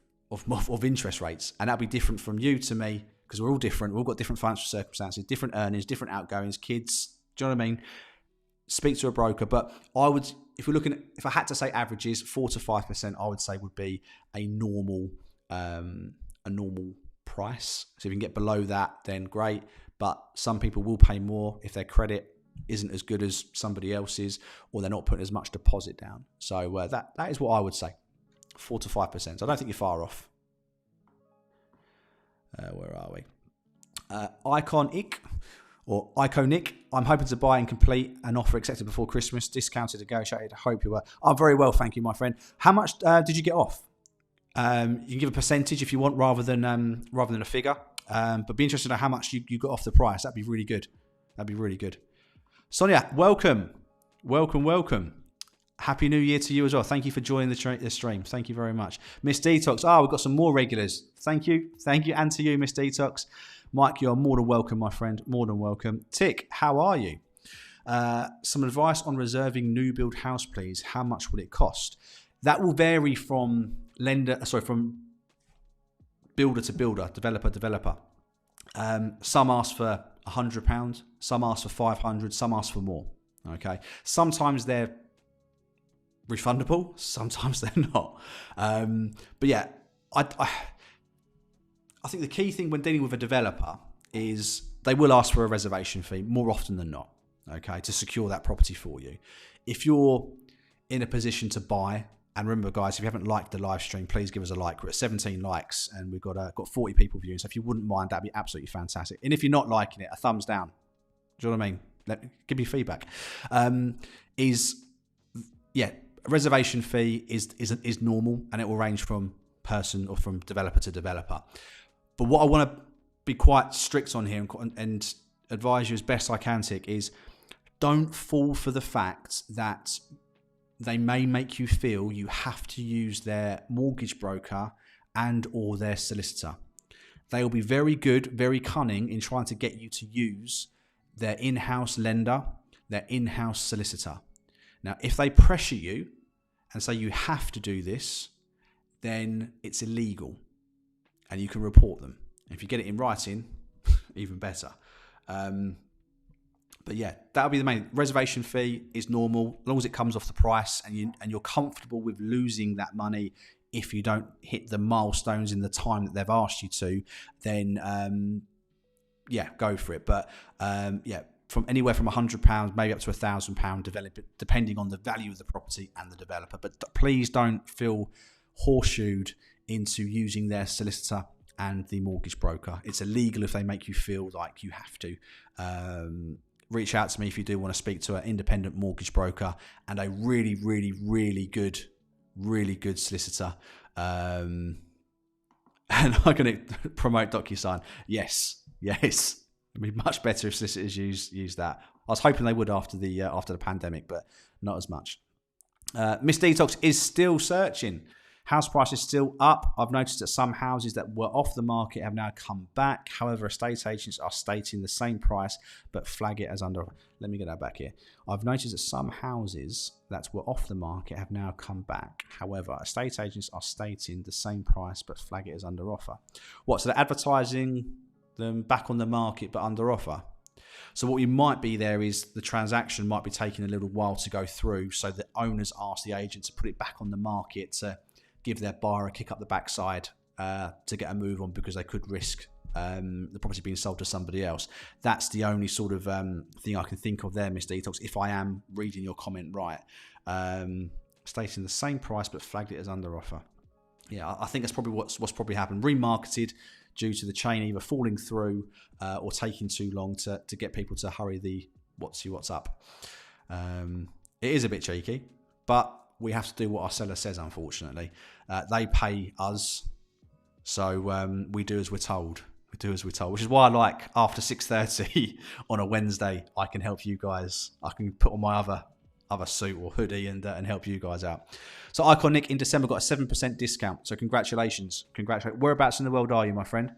interest rates, and that'll be different from you to me, because we're all different. We've all got different financial circumstances, different earnings, different outgoings, kids. Do you know what I mean? Speak to a broker. But I would, if I had to say averages, 4 to 5%, I would say would be a normal price. So if you can get below that, then great. But some people will pay more if their credit isn't as good as somebody else's, or they're not putting as much deposit down. So that is what I would say, 4 to 5%. So I don't think you're far off. Where are we? Iconic. I'm hoping to buy and complete an offer accepted before Christmas. Discounted, negotiated. Hope you were. I'm very well, thank you, my friend. How much did you get off? You can give a percentage if you want, rather than a figure. But be interested to know how much you got off the price. That'd be really good. Sonia, welcome. Happy New Year to you as well. Thank you for joining the stream. Thank you very much. Miss Detox. We've got some more regulars. Thank you. And to you, Miss Detox. Mike, you're more than welcome, my friend. More than welcome. Tick, how are you? Some advice on reserving new build house, please. How much will it cost? That will vary from builder to builder, developer to developer. Some ask for £100, some ask for £500, some ask for more. Okay. Sometimes they're refundable, sometimes they're not. But yeah, I think the key thing when dealing with a developer is they will ask for a reservation fee more often than not, okay, to secure that property for you. If you're in a position to buy, and remember, guys, if you haven't liked the live stream, please give us a like. We're at 17 likes, and we've got 40 people viewing. So if you wouldn't mind, that'd be absolutely fantastic. And if you're not liking it, a thumbs down. Do you know what I mean? Give me feedback. A reservation fee is normal, and it will range from person or from developer to developer. But what I want to be quite strict on here and advise you as best I can, Tick, is don't fall for the fact that they may make you feel you have to use their mortgage broker and or their solicitor. They will be very good, very cunning in trying to get you to use their in-house lender, their in-house solicitor. Now, if they pressure you and say you have to do this, then it's illegal and you can report them. If you get it in writing, even better. But yeah, that'll be the main. Reservation fee is normal as long as it comes off the price and you're comfortable with losing that money if you don't hit the milestones in the time that they've asked you to. Then go for it. But from anywhere from £100 maybe up to £1,000 depending on the value of the property and the developer. But please don't feel horseshoed into using their solicitor and the mortgage broker. It's illegal if they make you feel like you have to. Reach out to me if you do want to speak to an independent mortgage broker and a really, really, really good solicitor. And I'm going to promote DocuSign. Yes. It'd be much better if solicitors use that. I was hoping they would after the pandemic, but not as much. Miss Detox is still searching. House price is still up. I've noticed that some houses that were off the market have now come back. However, estate agents are stating the same price, but flag it as under. Let me get that back here. I've noticed that some houses that were off the market have now come back. However, estate agents are stating the same price, but flag it as under offer. What? So they're advertising them back on the market, but under offer. So what you might be there is the transaction might be taking a little while to go through. So the owners ask the agent to put it back on the market to give their buyer a kick up the backside to get a move on because they could risk the property being sold to somebody else. That's the only sort of thing I can think of there, Miss Detox, if I am reading your comment right. Stating the same price but flagged it as under offer. Yeah, I think that's probably what's probably happened. Remarketed due to the chain either falling through or taking too long to get people to hurry the what's up. It is a bit cheeky, but we have to do what our seller says, unfortunately. They pay us, so we do as we're told. Which is why I like after 6:30 on a Wednesday, I can help you guys. I can put on my other suit or hoodie and help you guys out. So Iconic in December got a 7% discount. So congratulations. Whereabouts in the world are you, my friend?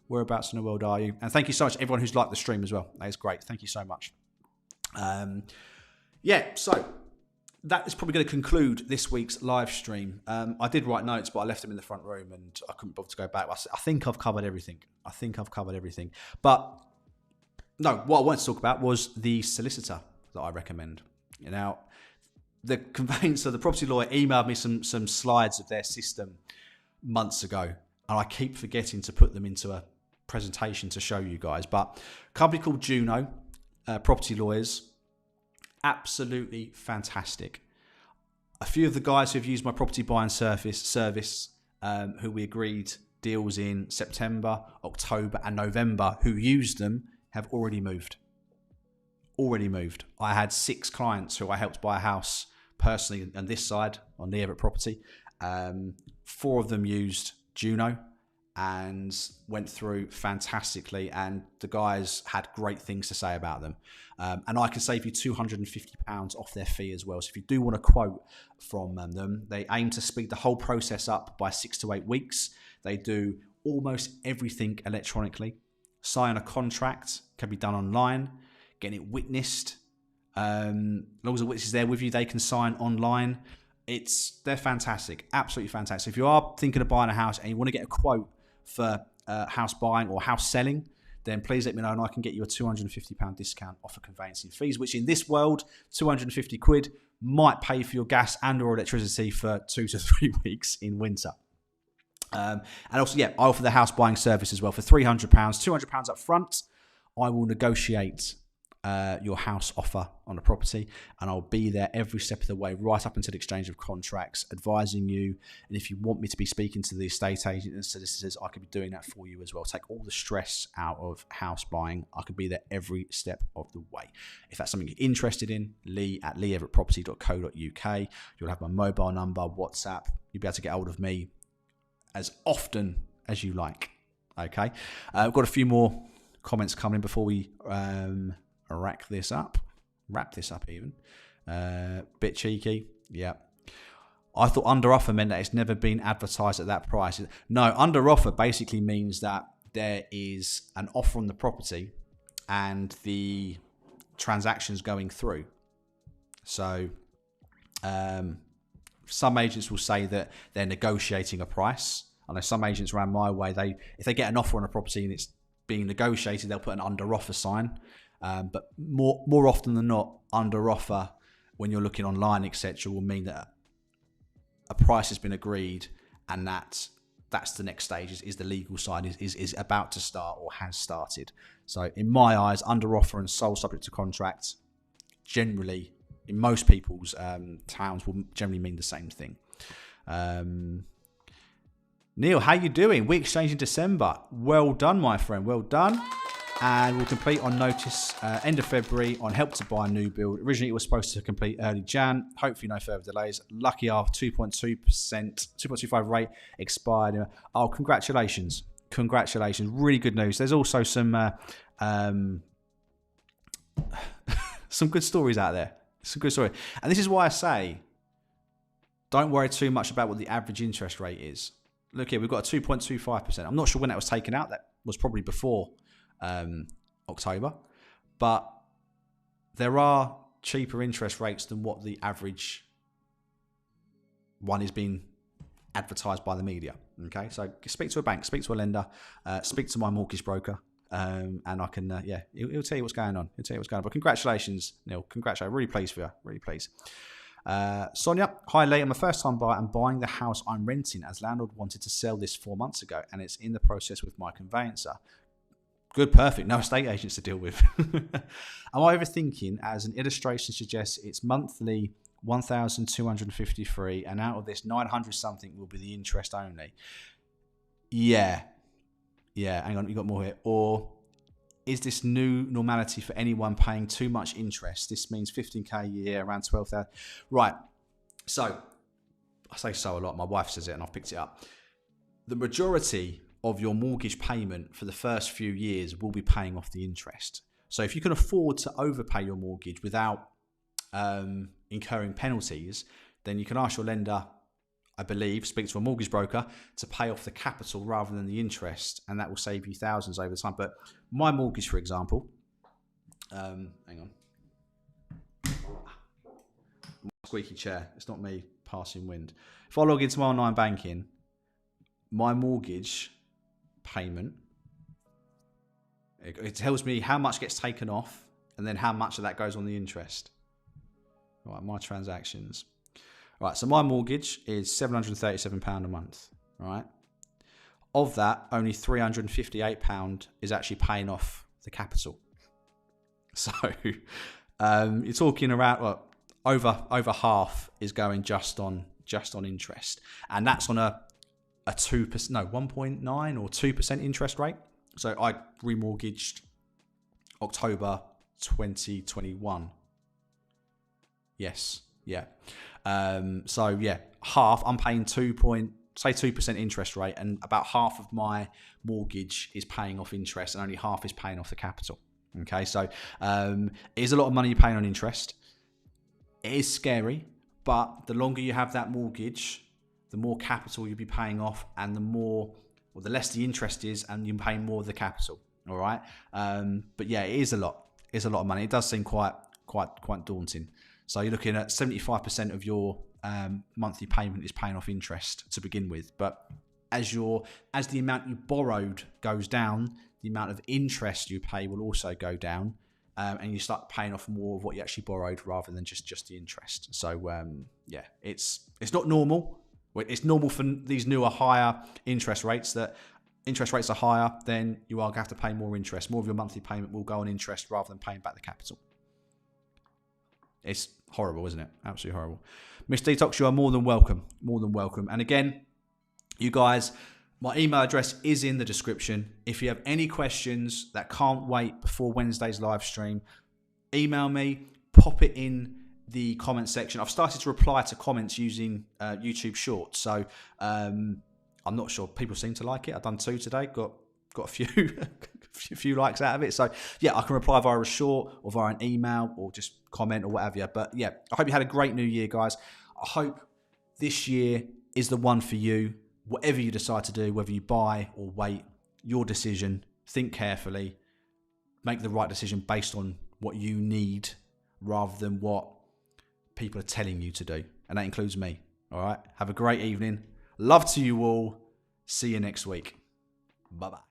Whereabouts in the world are you? And thank you so much to everyone who's liked the stream as well. That is great. Thank you so much. So that is probably going to conclude this week's live stream. I did write notes, but I left them in the front room and I couldn't bother to go back. I think I've covered everything. But no, what I wanted to talk about was the solicitor that I recommend. Now, the conveyancer, the property lawyer, emailed me some slides of their system months ago, and I keep forgetting to put them into a presentation to show you guys. But a company called Juno, property lawyers, absolutely fantastic. A few of the guys who've used my property buying service who we agreed deals in September, October and November who used them have already moved. I had 6 clients who I helped buy a house personally on this side, on the Everett property. 4 of them used Juno and went through fantastically, and the guys had great things to say about them. And I can save you £250 off their fee as well. So if you do want a quote from them, they aim to speed the whole process up by 6 to 8 weeks. They do almost everything electronically. Sign a contract can be done online, getting it witnessed. As long as the witness is there with you, they can sign online. They're fantastic, absolutely fantastic. If you are thinking of buying a house and you want to get a quote for house buying or house selling, then please let me know and I can get you a £250 discount off of conveyancing fees, which in this world, 250 quid might pay for your gas and or electricity for 2 to 3 weeks in winter. And also, I offer the house buying service as well for £300, £200 up front. I will negotiate your house offer on a property, and I'll be there every step of the way, right up until the exchange of contracts, advising you. And if you want me to be speaking to the estate agent and solicitors, I could be doing that for you as well. Take all the stress out of house buying. I could be there every step of the way. If that's something you're interested in, lee@leeeverettproperty.co.uk. You'll have my mobile number, WhatsApp. You'll be able to get hold of me as often as you like. Okay. I've got a few more comments coming before we wrap this up even. Bit cheeky. Yeah. I thought under offer meant that it's never been advertised at that price. No, under offer basically means that there is an offer on the property and the transaction's going through. So some agents will say that they're negotiating a price. I know some agents around my way, if they get an offer on a property and it's being negotiated, they'll put an under offer sign. But more often than not, under offer, when you're looking online, etc., will mean that a price has been agreed, and that's the next stage. Is the legal side is about to start or has started. So in my eyes, under offer and sold subject to contract, generally in most people's towns, will generally mean the same thing. Neil, how you doing? We exchanged in December. Well done, my friend. Well done. And we'll complete on notice end of February on Help to Buy a New Build. Originally, it was supposed to complete early Jan. Hopefully, no further delays. Lucky our 2.2%, 2.25 rate expired. Oh, congratulations. Congratulations. Really good news. There's also some good stories out there. Some good stories. And this is why I say, don't worry too much about what the average interest rate is. Look here, we've got a 2.25%. I'm not sure when that was taken out. That was probably before October, but there are cheaper interest rates than what the average one is being advertised by the media. Okay, so speak to a bank, speak to a lender, speak to my mortgage broker, and I can he'll tell you what's going on. But congratulations, Neil. Congratulations. Really pleased for you. Really pleased. Sonia, hi Lee, I'm a first time buyer and buying the house I'm renting, as landlord wanted to sell this 4 months ago and it's in the process with my conveyancer. Good, perfect. No estate agents to deal with. Am I overthinking? As an illustration suggests, it's monthly 1,253, and out of this, 900 something will be the interest only. Yeah. Hang on, you got more here. Or is this new normality for anyone paying too much interest? This means 15k a year, around 12,000. Right. So I say so a lot. My wife says it, and I've picked it up. The majority of your mortgage payment for the first few years will be paying off the interest. So if you can afford to overpay your mortgage without incurring penalties, then you can ask your lender, I believe, speak to a mortgage broker, to pay off the capital rather than the interest, and that will save you thousands over time. But my mortgage, for example, hang on, my squeaky chair, it's not me passing wind. If I log into my online banking, my mortgage payment, it tells me how much gets taken off and then how much of that goes on the interest. Right, my transactions. Right, so my mortgage is £737 a month, right? Of that, only £358 is actually paying off the capital. So you're talking around over half is going just on interest, and that's on a a 2%, no, 1.9 or 2% interest rate. So I remortgaged October 2021. Yes, yeah. So yeah, half, I'm paying 2% interest rate, and about half of my mortgage is paying off interest and only half is paying off the capital. Okay, so it is a lot of money you're paying on interest. It is scary, but the longer you have that mortgage, the more capital you'll be paying off, and the less the interest is, and you're paying more of the capital. All right, but yeah, it is a lot. It's a lot of money. It does seem quite daunting. So you're looking at 75% of your monthly payment is paying off interest to begin with, but as the amount you borrowed goes down, the amount of interest you pay will also go down, and you start paying off more of what you actually borrowed rather than just the interest. So yeah, it's not normal. It's normal for these newer higher interest rates, that interest rates are higher, then you are going to have to pay more interest. More of your monthly payment will go on interest rather than paying back the capital. It's horrible, isn't it? Absolutely horrible. Miss Detox, you are more than welcome. More than welcome. And again, you guys, my email address is in the description. If you have any questions that can't wait before Wednesday's live stream, email me, pop it in the comment section. I've started to reply to comments using YouTube Shorts. So I'm not sure. People seem to like it. I've done 2 today. Got a few likes out of it. So yeah, I can reply via a short or via an email or just comment or whatever. But yeah, I hope you had a great new year, guys. I hope this year is the one for you. Whatever you decide to do, whether you buy or wait, your decision. Think carefully. Make the right decision based on what you need rather than what people are telling you to do. And that includes me. All right. Have a great evening. Love to you all. See you next week. Bye-bye.